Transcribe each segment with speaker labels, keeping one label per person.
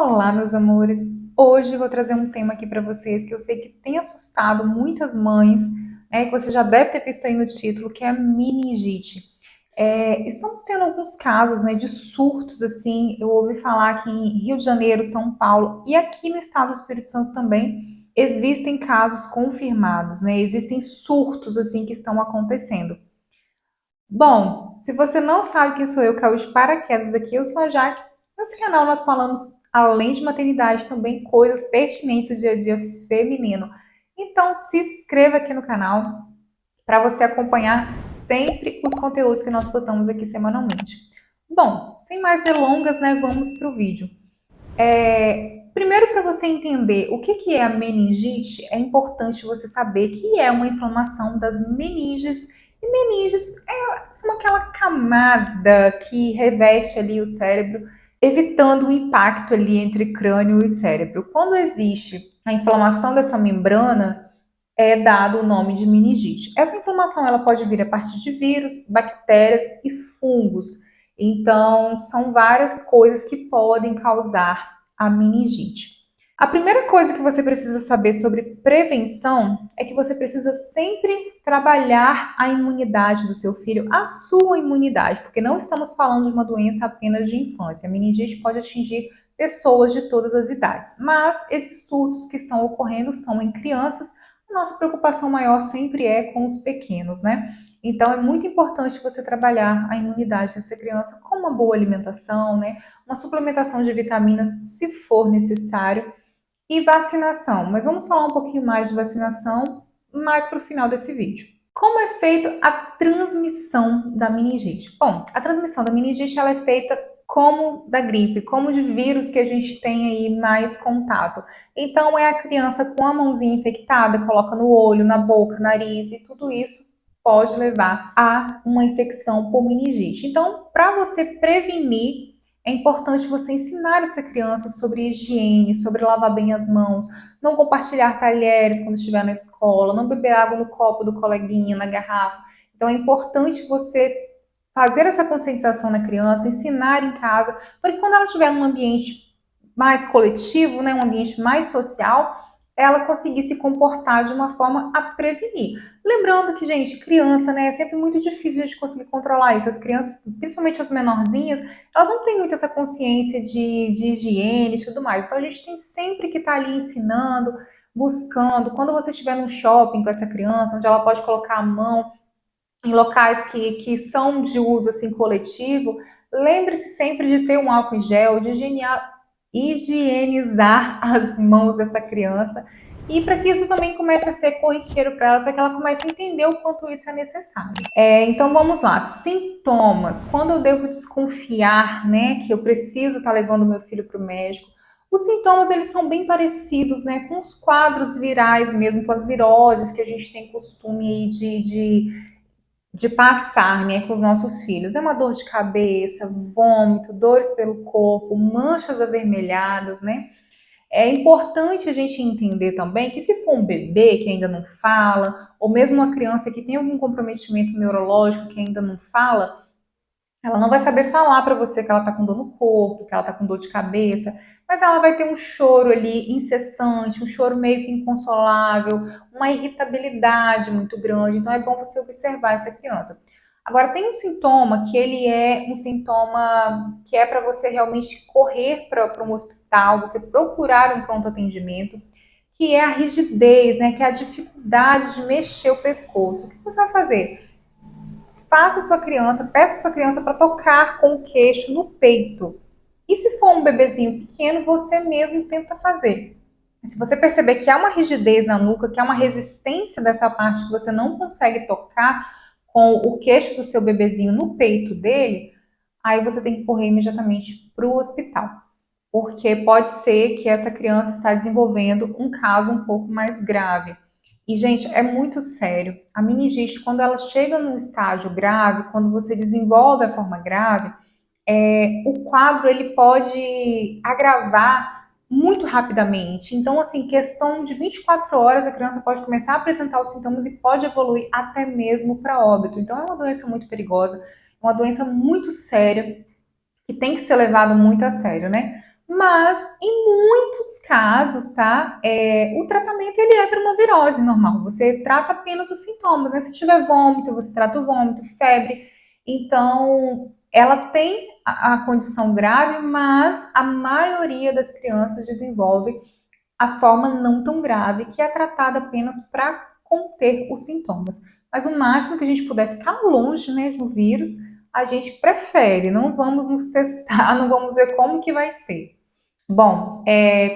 Speaker 1: Olá, meus amores! Hoje eu vou trazer um tema aqui para vocês que eu sei que tem assustado muitas mães, né, que você já deve ter visto aí no título, que é a meningite. Estamos tendo alguns casos, né, de surtos, assim, eu ouvi falar que em Rio de Janeiro, São Paulo e aqui no estado do Espírito Santo também existem casos confirmados, né, existem surtos, assim, que estão acontecendo. Bom, se você não sabe quem sou eu, caiu de paraquedas aqui, eu sou a Jaque. Nesse canal nós falamos, além de maternidade, também coisas pertinentes do dia a dia feminino. Então se inscreva aqui no canal para você acompanhar sempre os conteúdos que nós postamos aqui semanalmente. Bom, sem mais delongas, né, vamos para o vídeo. Primeiro, para você entender o que é a meningite, é importante você saber que é uma inflamação das meninges. E meninges são aquela camada que reveste ali o cérebro, evitando o impacto ali entre crânio e cérebro. Quando existe a inflamação dessa membrana, é dado o nome de meningite. Essa inflamação ela pode vir a partir de vírus, bactérias e fungos. Então, são várias coisas que podem causar a meningite. A primeira coisa que você precisa saber sobre prevenção é que você precisa sempre trabalhar a imunidade do seu filho, a sua imunidade, porque não estamos falando de uma doença apenas de infância. A meningite pode atingir pessoas de todas as idades, mas esses surtos que estão ocorrendo são em crianças. A nossa preocupação maior sempre é com os pequenos, né? Então é muito importante você trabalhar a imunidade dessa criança com uma boa alimentação, né? Uma suplementação de vitaminas se for necessário e vacinação. Mas vamos falar um pouquinho mais de vacinação mais para o final desse vídeo. Como é feita a transmissão da meningite? Bom, a transmissão da meningite ela é feita como da gripe, como de vírus que a gente tem aí mais contato. Então é a criança com a mãozinha infectada, coloca no olho, na boca, nariz e tudo isso pode levar a uma infecção por meningite. Então, para você prevenir, é importante você ensinar essa criança sobre higiene, sobre lavar bem as mãos, não compartilhar talheres quando estiver na escola, não beber água no copo do coleguinha, na garrafa. Então é importante você fazer essa conscientização na criança, ensinar em casa, para que quando ela estiver num ambiente mais coletivo, né, um ambiente mais social, ela conseguir se comportar de uma forma a prevenir. Lembrando que, gente, criança, né, é sempre muito difícil a gente conseguir controlar isso. As crianças, principalmente as menorzinhas, elas não têm muito essa consciência de higiene e tudo mais. Então a gente tem sempre que estar ali ensinando, buscando. Quando você estiver no shopping com essa criança, onde ela pode colocar a mão em locais que são de uso assim coletivo, lembre-se sempre de ter um álcool em gel, de higienizar as mãos dessa criança e para que isso também comece a ser corriqueiro para ela, para que ela comece a entender o quanto isso é necessário. Então vamos lá, sintomas. Quando eu devo desconfiar, né, que eu preciso estar levando meu filho para o médico, os sintomas eles são bem parecidos, né, com os quadros virais mesmo, com as viroses que a gente tem costume aí de passar, né, com os nossos filhos. É uma dor de cabeça, vômito, dores pelo corpo, manchas avermelhadas, né? É importante a gente entender também que se for um bebê que ainda não fala, ou mesmo uma criança que tem algum comprometimento neurológico que ainda não fala, ela não vai saber falar para você que ela está com dor no corpo, que ela está com dor de cabeça, mas ela vai ter um choro ali incessante, um choro meio que inconsolável, uma irritabilidade muito grande. Então é bom você observar essa criança. Agora tem um sintoma que ele é um sintoma que é para você realmente correr para um hospital, você procurar um pronto atendimento, que é a rigidez, né? Que é a dificuldade de mexer o pescoço. O que você vai fazer? Faça sua criança, peça sua criança para tocar com o queixo no peito. E se for um bebezinho pequeno, você mesmo tenta fazer. Se você perceber que há uma rigidez na nuca, que há uma resistência dessa parte que você não consegue tocar com o queixo do seu bebezinho no peito dele, aí você tem que correr imediatamente para o hospital. Porque pode ser que essa criança está desenvolvendo um caso um pouco mais grave. E, gente, é muito sério. A meningite, quando ela chega num estágio grave, quando você desenvolve a forma grave, o quadro ele pode agravar muito rapidamente. Então, assim, questão de 24 horas, a criança pode começar a apresentar os sintomas e pode evoluir até mesmo para óbito. Então, é uma doença muito perigosa, uma doença muito séria, que tem que ser levada muito a sério, né? Mas, em muitos casos, tá? O tratamento ele é para uma virose normal. Você trata apenas os sintomas, né? Se tiver vômito, você trata o vômito, febre. Então, ela tem a condição grave, mas a maioria das crianças desenvolve a forma não tão grave, que é tratada apenas para conter os sintomas. Mas o máximo que a gente puder ficar longe, né, do vírus, a gente prefere. Não vamos nos testar, não vamos ver como que vai ser. Bom,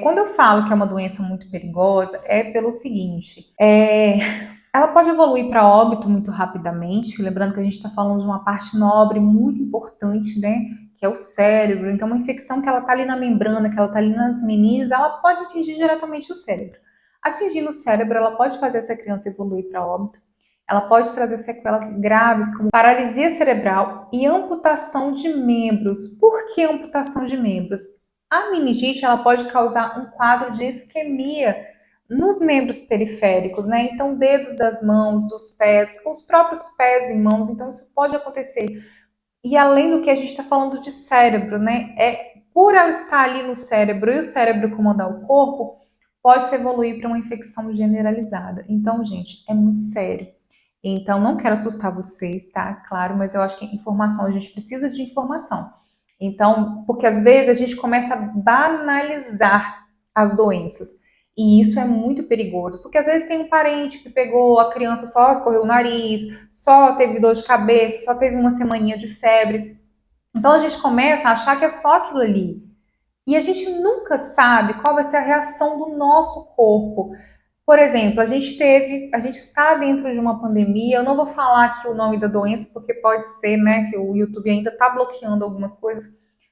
Speaker 1: quando eu falo que é uma doença muito perigosa, é pelo seguinte: ela pode evoluir para óbito muito rapidamente, lembrando que a gente está falando de uma parte nobre muito importante, né? Que é o cérebro. Então, uma infecção que ela está ali na membrana, que ela está ali nas meninges, ela pode atingir diretamente o cérebro. Atingindo o cérebro, ela pode fazer essa criança evoluir para óbito. Ela pode trazer sequelas graves, como paralisia cerebral e amputação de membros. Por que amputação de membros? A meningite ela pode causar um quadro de isquemia nos membros periféricos, né? Então, dedos das mãos, dos pés, os próprios pés e mãos, então isso pode acontecer. E além do que a gente está falando de cérebro, né? Por ela estar ali no cérebro e o cérebro comandar o corpo, pode se evoluir para uma infecção generalizada. Então, gente, é muito sério. Então, não quero assustar vocês, tá? Claro, mas eu acho que informação, a gente precisa de informação. Então, porque às vezes a gente começa a banalizar as doenças. E isso é muito perigoso, porque às vezes tem um parente que pegou a criança, só escorreu o nariz, só teve dor de cabeça, só teve uma semaninha de febre. Então a gente começa a achar que é só aquilo ali. E a gente nunca sabe qual vai ser a reação do nosso corpo. Por exemplo, a gente está dentro de uma pandemia. Eu não vou falar aqui o nome da doença, porque pode ser, né, que o YouTube ainda está bloqueando algumas coisas.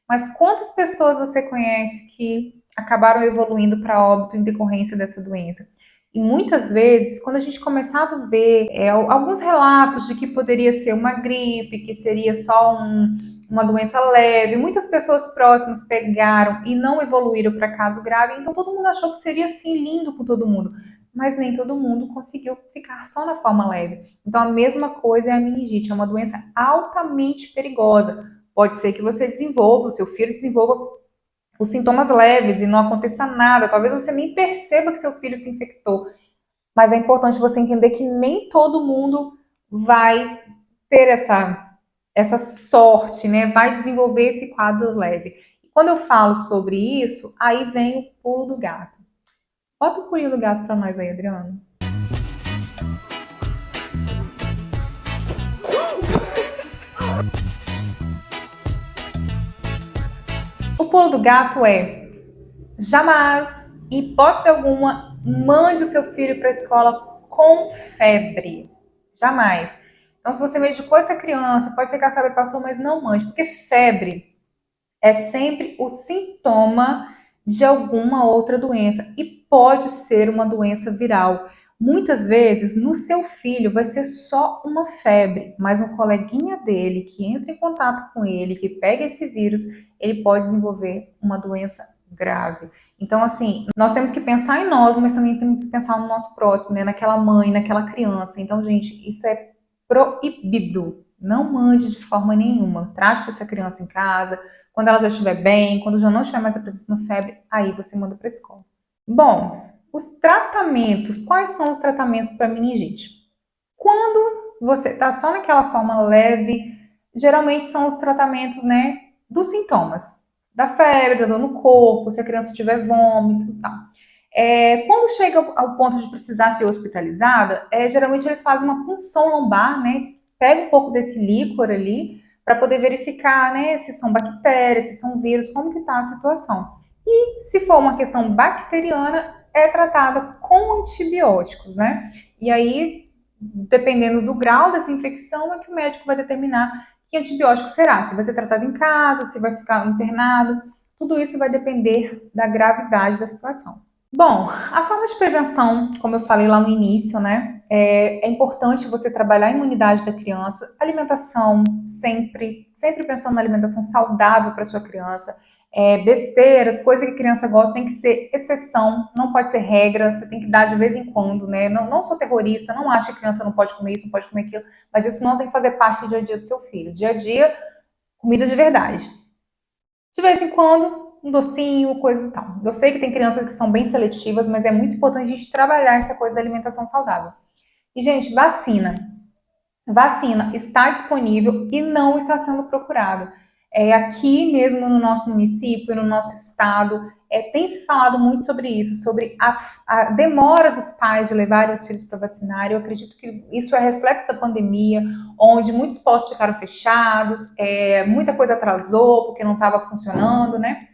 Speaker 1: Mas quantas pessoas você conhece que acabaram evoluindo para óbito em decorrência dessa doença? E muitas vezes, quando a gente começava a ver alguns relatos de que poderia ser uma gripe, que seria só uma doença leve, muitas pessoas próximas pegaram e não evoluíram para caso grave, então todo mundo achou que seria assim lindo com todo mundo, mas nem todo mundo conseguiu ficar só na forma leve. Então a mesma coisa é a meningite, é uma doença altamente perigosa. Pode ser que você desenvolva, o seu filho desenvolva os sintomas leves e não aconteça nada, talvez você nem perceba que seu filho se infectou, mas é importante você entender que nem todo mundo vai ter essa sorte, né? Vai desenvolver esse quadro leve. E quando eu falo sobre isso, aí vem o pulo do gato. Bota o pulinho do gato para nós aí, Adriano. O pulo do gato é: jamais, em hipótese alguma, mande o seu filho para a escola com febre. Jamais. Então, se você medicou essa criança, pode ser que a febre passou, mas não mande, porque febre é sempre o sintoma de alguma outra doença e pode ser uma doença viral. Muitas vezes, no seu filho vai ser só uma febre, mas um coleguinha dele que entra em contato com ele, que pega esse vírus, ele pode desenvolver uma doença grave. Então, assim, nós temos que pensar em nós, mas também temos que pensar no nosso próximo, né? Naquela mãe, naquela criança. Então, gente, isso é proibido. Não mande de forma nenhuma. Trate essa criança em casa. Quando ela já estiver bem, quando já não estiver mais apresentando febre, aí você manda para a escola. Bom, os tratamentos. Quais são os tratamentos para meningite? Quando você está só naquela forma leve, geralmente são os tratamentos, né, dos sintomas. Da febre, da dor no corpo, se a criança tiver vômito e tal. Quando chega ao ponto de precisar ser hospitalizada, geralmente eles fazem uma punção lombar, né? Pega um pouco desse líquor ali para poder verificar, né, se são bactérias, se são vírus, como que está a situação. E se for uma questão bacteriana, é tratada com antibióticos, né? E aí, dependendo do grau dessa infecção, é que o médico vai determinar que antibiótico será. Se vai ser tratado em casa, se vai ficar internado, tudo isso vai depender da gravidade da situação. Bom, a forma de prevenção, como eu falei lá no início, né? É importante você trabalhar a imunidade da criança, alimentação, sempre pensando na alimentação saudável para sua criança. Besteiras, coisas que a criança gosta, tem que ser exceção, não pode ser regra, você tem que dar de vez em quando, né? Não sou terrorista, não acho que a criança não pode comer isso, não pode comer aquilo, mas isso não tem que fazer parte do dia a dia do seu filho. Dia a dia, comida de verdade. De vez em quando, um docinho, coisa e tal. Eu sei que tem crianças que são bem seletivas, mas é muito importante a gente trabalhar essa coisa da alimentação saudável. E, gente, vacina. Vacina está disponível e não está sendo procurado. Aqui mesmo no nosso município, no nosso estado, tem se falado muito sobre isso, sobre a demora dos pais de levarem os filhos para vacinar. Eu acredito que isso é reflexo da pandemia, onde muitos postos ficaram fechados, muita coisa atrasou porque não estava funcionando, né?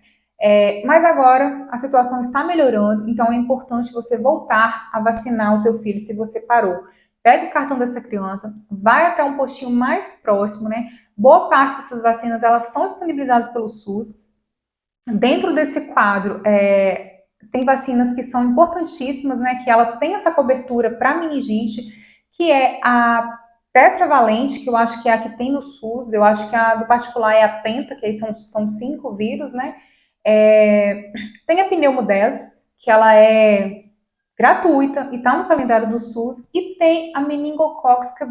Speaker 1: Mas agora a situação está melhorando, então é importante você voltar a vacinar o seu filho se você parou. Pega o cartão dessa criança, vai até um postinho mais próximo, né? Boa parte dessas vacinas elas são disponibilizadas pelo SUS. Dentro desse quadro, tem vacinas que são importantíssimas, né? Que elas têm essa cobertura para meningite, que é a tetravalente, que eu acho que é a que tem no SUS. Eu acho que a do particular é a penta, que aí são 5 vírus, né? Tem a pneumo 10, que ela é gratuita e está no calendário do SUS, e tem a meningocócica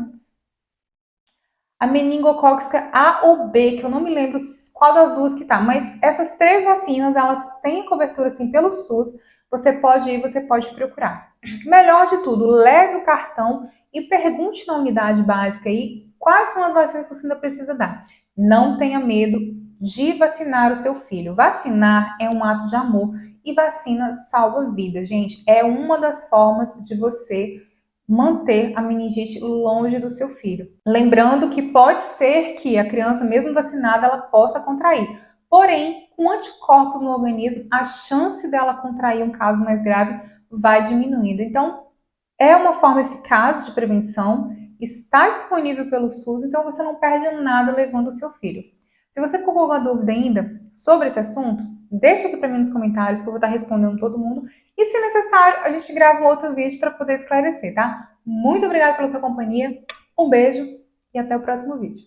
Speaker 1: A ou B, que eu não me lembro qual das duas que tá, mas essas 3 vacinas, elas têm cobertura assim pelo SUS, você pode ir, você pode procurar. Melhor de tudo, leve o cartão e pergunte na unidade básica aí quais são as vacinas que você ainda precisa dar. Não tenha medo de vacinar o seu filho. Vacinar é um ato de amor e vacina salva vidas, gente. É uma das formas de você manter a meningite longe do seu filho. Lembrando que pode ser que a criança, mesmo vacinada, ela possa contrair. Porém, com anticorpos no organismo, a chance dela contrair um caso mais grave vai diminuindo. Então, é uma forma eficaz de prevenção, está disponível pelo SUS, então você não perde nada levando o seu filho. Se você ficou com alguma dúvida ainda sobre esse assunto, deixa aqui para mim nos comentários que eu vou estar respondendo todo mundo. E se necessário, a gente grava um outro vídeo para poder esclarecer, tá? Muito obrigada pela sua companhia, um beijo e até o próximo vídeo.